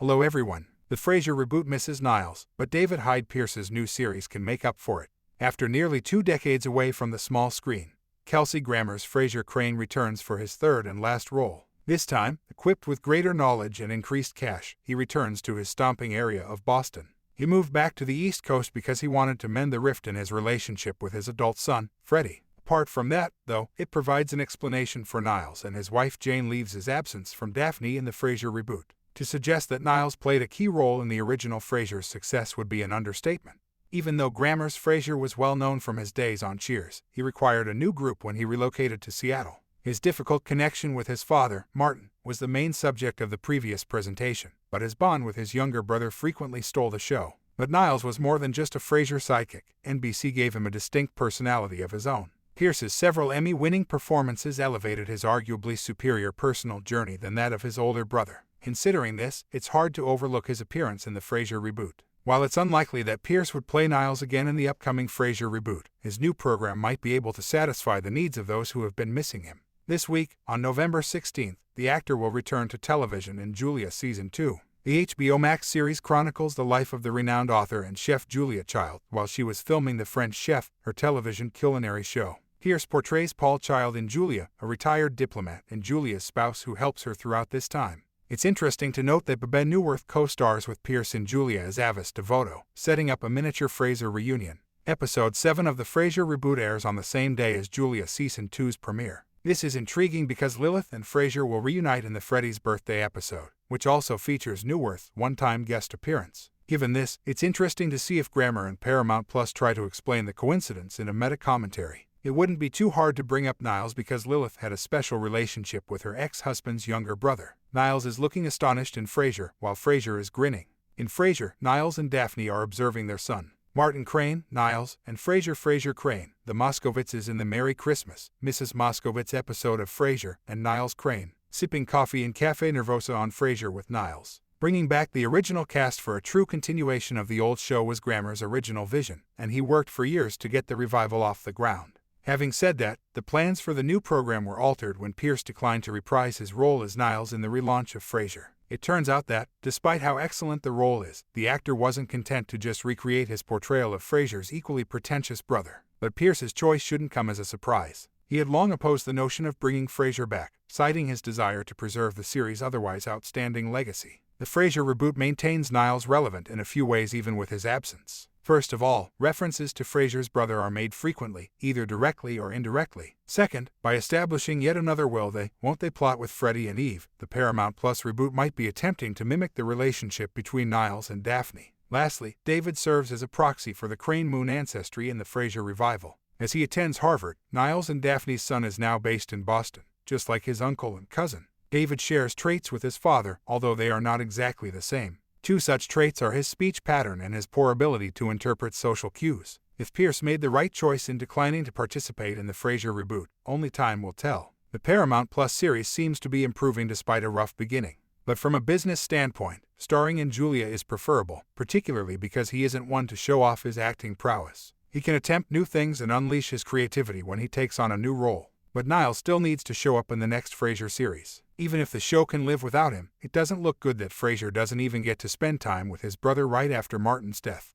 Hello everyone. The Frasier reboot misses Niles, but David Hyde Pierce's new series can make up for it. After nearly 2 decades away from the small screen, Kelsey Grammer's Frasier Crane returns for his third and last role. This time, equipped with greater knowledge and increased cash, he returns to his stomping area of Boston. He moved back to the East Coast because he wanted to mend the rift in his relationship with his adult son, Freddie. Apart from that, though, it provides an explanation for Niles and his wife Jane Leaves' absence from Daphne in the Frasier reboot. To suggest that Niles played a key role in the original Frasier's success would be an understatement. Even though Grammer's Frasier was well known from his days on Cheers, he required a new group when he relocated to Seattle. His difficult connection with his father, Martin, was the main subject of the previous presentation, but his bond with his younger brother frequently stole the show. But Niles was more than just a Frasier sidekick. NBC gave him a distinct personality of his own. Pierce's several Emmy-winning performances elevated his arguably superior personal journey than that of his older brother. Considering this, it's hard to overlook his appearance in the Frasier reboot. While it's unlikely that Pierce would play Niles again in the upcoming Frasier reboot, his new program might be able to satisfy the needs of those who have been missing him. This week, on November 16th, the actor will return to television in Julia Season 2. The HBO Max series chronicles the life of the renowned author and chef Julia Child while she was filming The French Chef, her television culinary show. Pierce portrays Paul Child in Julia, a retired diplomat and Julia's spouse who helps her throughout this time. It's interesting to note that Bebe Neuwirth co-stars with Pierce in Julia as Avis Devoto, setting up a miniature Frasier reunion. Episode 7 of the Frasier reboot airs on the same day as Julia Season 2's premiere. This is intriguing because Lilith and Frasier will reunite in the Freddie's birthday episode, which also features Neuwirth's one-time guest appearance. Given this, it's interesting to see if Grammer and Paramount Plus try to explain the coincidence in a meta-commentary. It wouldn't be too hard to bring up Niles because Lilith had a special relationship with her ex-husband's younger brother. Niles is looking astonished in Frasier, while Frasier is grinning. In Frasier, Niles and Daphne are observing their son, Martin Crane, Niles, and Frasier Crane, the Moskowitzes in the Merry Christmas, Mrs. Moskowitz episode of Frasier, and Niles Crane, sipping coffee in Café Nervosa on Frasier with Niles. Bringing back the original cast for a true continuation of the old show was Grammer's original vision, and he worked for years to get the revival off the ground. Having said that, the plans for the new program were altered when Pierce declined to reprise his role as Niles in the relaunch of Frasier. It turns out that, despite how excellent the role is, the actor wasn't content to just recreate his portrayal of Frasier's equally pretentious brother. But Pierce's choice shouldn't come as a surprise. He had long opposed the notion of bringing Frasier back, citing his desire to preserve the series' otherwise outstanding legacy. The Frasier reboot maintains Niles relevant in a few ways even with his absence. First of all, references to Frasier's brother are made frequently, either directly or indirectly. Second, by establishing yet another will they, won't they plot with Freddie and Eve, the Paramount Plus reboot might be attempting to mimic the relationship between Niles and Daphne. Lastly, David serves as a proxy for the Crane Moon ancestry in the Frasier revival. As he attends Harvard, Niles and Daphne's son is now based in Boston, just like his uncle and cousin. David shares traits with his father, although they are not exactly the same. Two such traits are his speech pattern and his poor ability to interpret social cues. If Pierce made the right choice in declining to participate in the Frasier reboot, only time will tell. The Paramount Plus series seems to be improving despite a rough beginning. But from a business standpoint, starring in Julia is preferable, particularly because he isn't one to show off his acting prowess. He can attempt new things and unleash his creativity when he takes on a new role. But Niles still needs to show up in the next Frasier series. Even if the show can live without him, it doesn't look good that Frasier doesn't even get to spend time with his brother right after Martin's death.